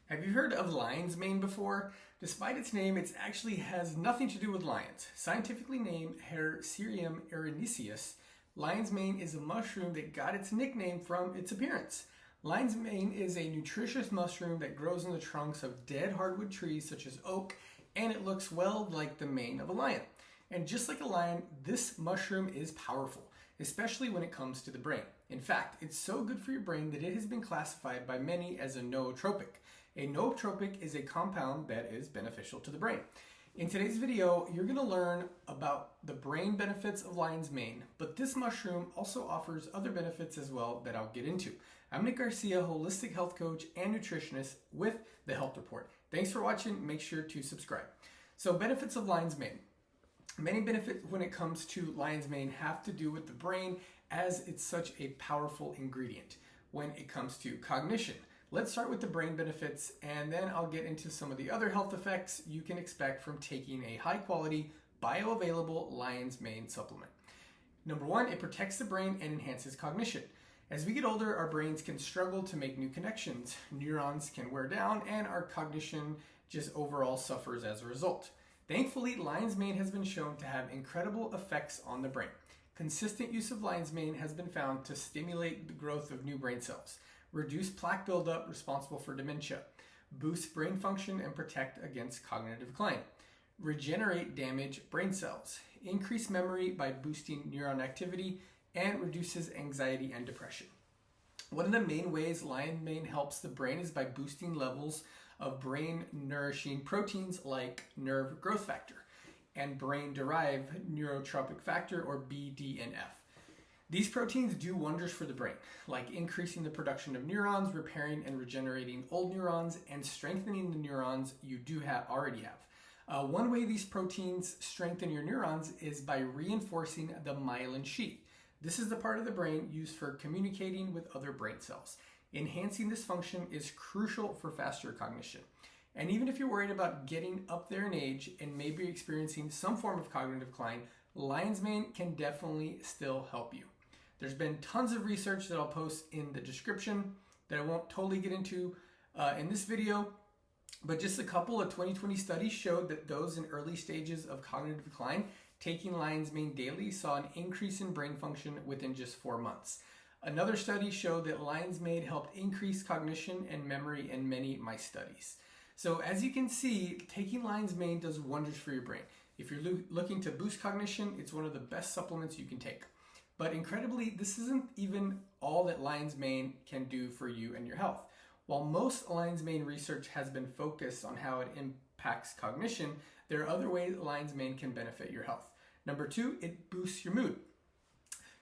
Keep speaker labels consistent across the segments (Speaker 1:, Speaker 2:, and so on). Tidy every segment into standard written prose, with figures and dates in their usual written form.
Speaker 1: Have you heard of lion's mane before? Despite its name, it actually has nothing to do with lions. Scientifically named Hercerium erinaceus, lion's mane is a mushroom that got its nickname from its appearance. Lion's mane is a nutritious mushroom that grows in the trunks of dead hardwood trees such as oak, and it looks well like the mane of a lion. And just like a lion, this mushroom is powerful, especially when it comes to the brain. In fact, it's so good for your brain that it has been classified by many as a nootropic. A nootropic is a compound that is beneficial to the brain. In today's video, you're going to learn about the brain benefits of lion's mane, but this mushroom also offers other benefits as well that I'll get into. I'm Nick Garcia, holistic health coach and nutritionist with the Health Report. Thanks for watching. Make sure to subscribe. So, benefits of lion's mane. Many benefits when it comes to lion's mane have to do with the brain, as it's such a powerful ingredient when it comes to cognition. Let's start with the brain benefits, and then I'll get into some of the other health effects you can expect from taking a high quality, bioavailable lion's mane supplement. Number one, it protects the brain and enhances cognition. As we get older, our brains can struggle to make new connections. Neurons can wear down, and our cognition just overall suffers as a result. Thankfully, lion's mane has been shown to have incredible effects on the brain. Consistent use of lion's mane has been found to stimulate the growth of new brain cells, reduce plaque buildup responsible for dementia, boost brain function and protect against cognitive decline, regenerate damaged brain cells, increase memory by boosting neuron activity, and reduces anxiety and depression. One of the main ways lion's mane helps the brain is by boosting levels of brain-nourishing proteins like nerve growth factor and brain-derived neurotrophic factor, or BDNF. These proteins do wonders for the brain, like increasing the production of neurons, repairing and regenerating old neurons, and strengthening the neurons you already have. One way these proteins strengthen your neurons is by reinforcing the myelin sheath. This is the part of the brain used for communicating with other brain cells. Enhancing this function is crucial for faster cognition. And even if you're worried about getting up there in age and maybe experiencing some form of cognitive decline, lion's mane can definitely still help you. There's been tons of research that I'll post in the description that I won't totally get into in this video, but just a couple of 2020 studies showed that those in early stages of cognitive decline taking lion's mane daily saw an increase in brain function within just 4 months. Another study showed that lion's mane helped increase cognition and memory in many mice studies. So as you can see, taking lion's mane does wonders for your brain. If you're looking to boost cognition, it's one of the best supplements you can take. But incredibly, this isn't even all that lion's mane can do for you and your health. While most lion's mane research has been focused on how it impacts cognition, there are other ways lion's mane can benefit your health. Number two, it boosts your mood.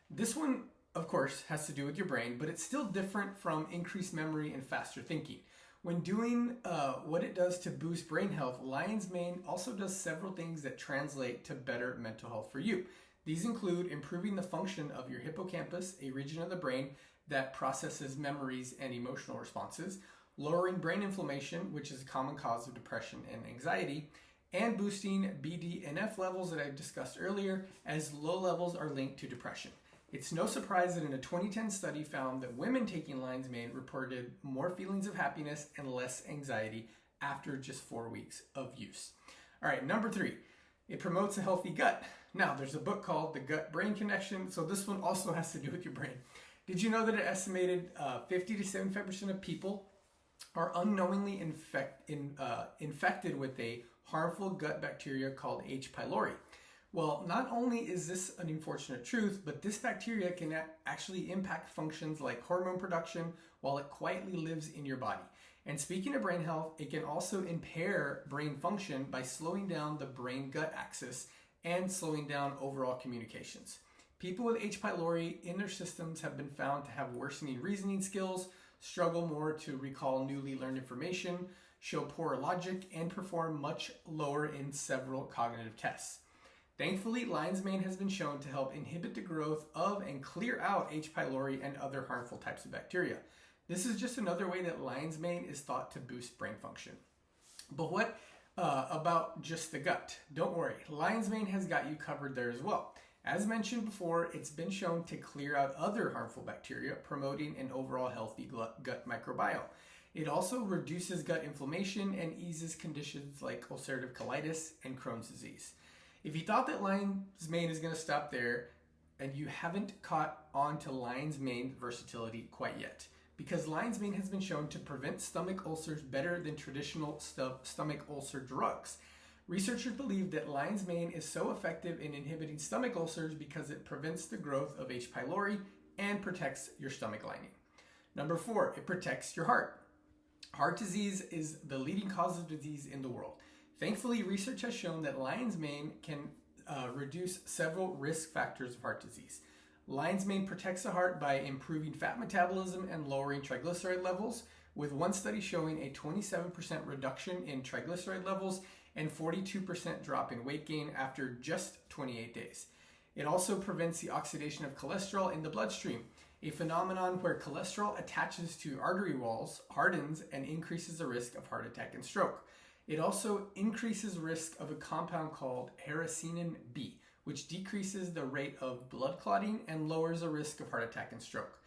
Speaker 1: This one, of course, has to do with your brain, but it's still different from increased memory and faster thinking. When doing what it does to boost brain health, lion's mane also does several things that translate to better mental health for you. These include improving the function of your hippocampus, a region of the brain that processes memories and emotional responses, lowering brain inflammation, which is a common cause of depression and anxiety, and boosting BDNF levels that I discussed earlier, as low levels are linked to depression. It's no surprise that in a 2010 study found that women taking lion's mane reported more feelings of happiness and less anxiety after just 4 weeks of use. All right, number three, it promotes a healthy gut. Now, there's a book called The Gut-Brain Connection, so this one also has to do with your brain. Did you know that an estimated 50 to 75% of people are unknowingly infected with a harmful gut bacteria called H. pylori? Well, not only is this an unfortunate truth, but this bacteria can actually impact functions like hormone production while it quietly lives in your body. And speaking of brain health, it can also impair brain function by slowing down the brain-gut axis and slowing down overall communications. People with H. pylori in their systems have been found to have worsening reasoning skills, struggle more to recall newly learned information, show poorer logic, and perform much lower in several cognitive tests. Thankfully, lion's mane has been shown to help inhibit the growth of and clear out H. pylori and other harmful types of bacteria. This is just another way that lion's mane is thought to boost brain function. But what about just the gut? Don't worry, lion's mane has got you covered there as well. As mentioned before, it's been shown to clear out other harmful bacteria, promoting an overall healthy gut microbiome. It also reduces gut inflammation and eases conditions like ulcerative colitis and Crohn's disease. If you thought that lion's mane is going to stop there, and you haven't caught on to lion's mane versatility quite yet, because lion's mane has been shown to prevent stomach ulcers better than traditional stomach ulcer drugs. Researchers believe that lion's mane is so effective in inhibiting stomach ulcers because it prevents the growth of H. pylori and protects your stomach lining. Number 4, it protects your heart. Heart disease is the leading cause of disease in the world. Thankfully, research has shown that lion's mane can reduce several risk factors of heart disease. Lion's mane protects the heart by improving fat metabolism and lowering triglyceride levels, with one study showing a 27% reduction in triglyceride levels and 42% drop in weight gain after just 28 days. It also prevents the oxidation of cholesterol in the bloodstream, a phenomenon where cholesterol attaches to artery walls, hardens, and increases the risk of heart attack and stroke. It also increases risk of a compound called hericinin B, which decreases the rate of blood clotting and lowers the risk of heart attack and stroke.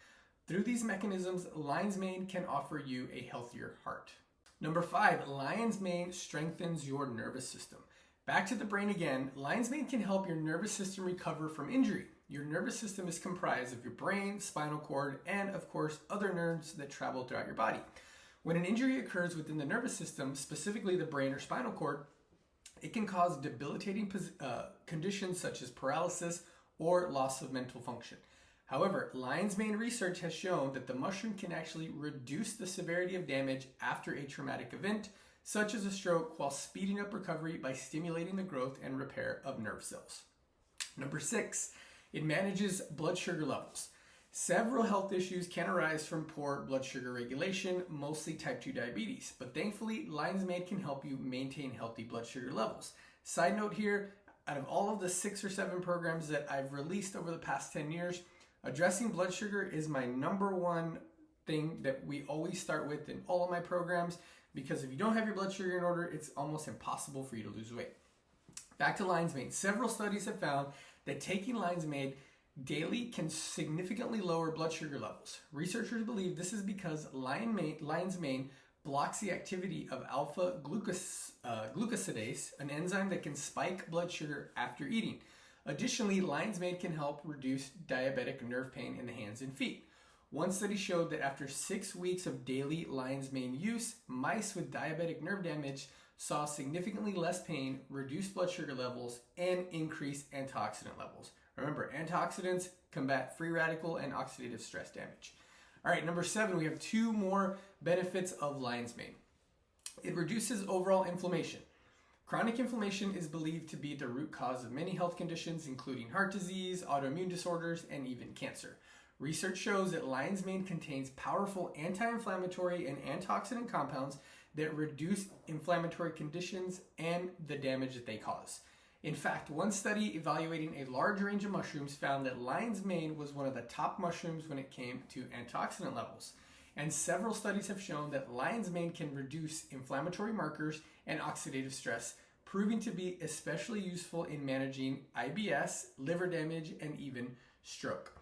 Speaker 1: Through these mechanisms, lion's mane can offer you a healthier heart. Number 5, lion's mane strengthens your nervous system. Back to the brain again, lion's mane can help your nervous system recover from injury. Your nervous system is comprised of your brain, spinal cord, and of course, other nerves that travel throughout your body. When an injury occurs within the nervous system, specifically the brain or spinal cord, it can cause debilitating conditions such as paralysis or loss of mental function. However, lion's mane research has shown that the mushroom can actually reduce the severity of damage after a traumatic event, such as a stroke, while speeding up recovery by stimulating the growth and repair of nerve cells. Number 6, it manages blood sugar levels. Several health issues can arise from poor blood sugar regulation, mostly type 2 diabetes, but thankfully, lion's mane can help you maintain healthy blood sugar levels. Side note here, out of all of the 6 or 7 programs that I've released over the past 10 years, addressing blood sugar is my number one thing that we always start with in all of my programs, because if you don't have your blood sugar in order, it's almost impossible for you to lose weight. Back to lion's mane. Several studies have found that taking lion's mane daily can significantly lower blood sugar levels. Researchers believe this is because lion's mane blocks the activity of alpha glucosidase, an enzyme that can spike blood sugar after eating. Additionally, lion's mane can help reduce diabetic nerve pain in the hands and feet. One study showed that after 6 weeks of daily lion's mane use, mice with diabetic nerve damage saw significantly less pain, reduced blood sugar levels, and increased antioxidant levels. Remember, antioxidants combat free radical and oxidative stress damage. All right, number 7, we have 2 more benefits of lion's mane. It reduces overall inflammation. Chronic inflammation is believed to be the root cause of many health conditions, including heart disease, autoimmune disorders, and even cancer. Research shows that lion's mane contains powerful anti-inflammatory and antioxidant compounds that reduce inflammatory conditions and the damage that they cause. In fact, one study evaluating a large range of mushrooms found that lion's mane was one of the top mushrooms when it came to antioxidant levels. And several studies have shown that lion's mane can reduce inflammatory markers and oxidative stress, proving to be especially useful in managing IBS, liver damage, and even stroke.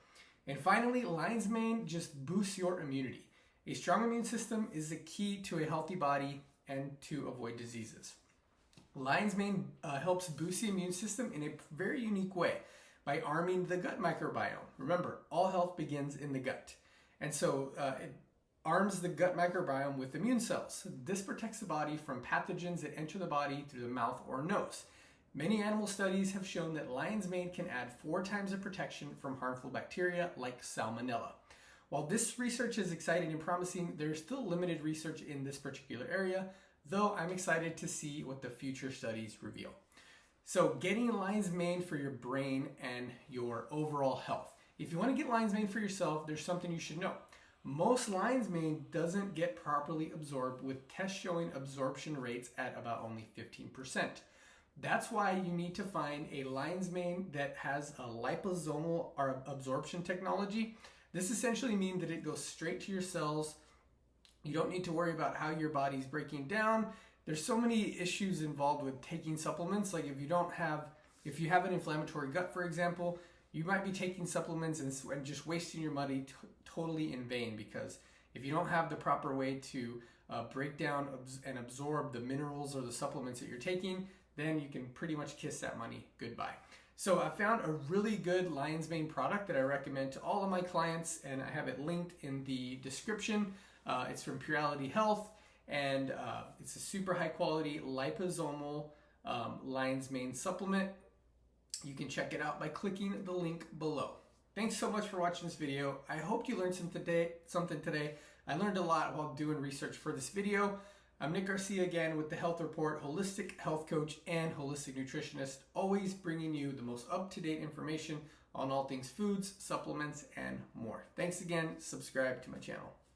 Speaker 1: And finally, lion's mane just boosts your immunity. A strong immune system is the key to a healthy body and to avoid diseases. Lion's mane helps boost the immune system in a very unique way by arming the gut microbiome. Remember, all health begins in the gut. And so it arms the gut microbiome with immune cells. This protects the body from pathogens that enter the body through the mouth or nose. Many animal studies have shown that lion's mane can add 4 times the protection from harmful bacteria like salmonella. While this research is exciting and promising, there's still limited research in this particular area, though I'm excited to see what the future studies reveal. So getting lion's mane for your brain and your overall health. If you want to get lion's mane for yourself, there's something you should know. Most lion's mane doesn't get properly absorbed, with tests showing absorption rates at about only 15%. That's why you need to find a lion's mane that has a liposomal absorption technology. This essentially means that it goes straight to your cells. You don't need to worry about how your body's breaking down. There's so many issues involved with taking supplements. Like if you have an inflammatory gut, for example, you might be taking supplements and just wasting your money totally in vain, because if you don't have the proper way to break down and absorb the minerals or the supplements that you're taking, then you can pretty much kiss that money goodbye. So I found a really good lion's mane product that I recommend to all of my clients, and I have it linked in the description. It's from Purality Health, and it's a super high quality liposomal lion's mane supplement. You can check it out by clicking the link below. Thanks so much for watching this video. I hope you learned something today. I learned a lot while doing research for this video. I'm Nick Garcia again with the Health Report, holistic health coach and holistic nutritionist, always bringing you the most up-to-date information on all things foods, supplements, and more. Thanks again. Subscribe to my channel.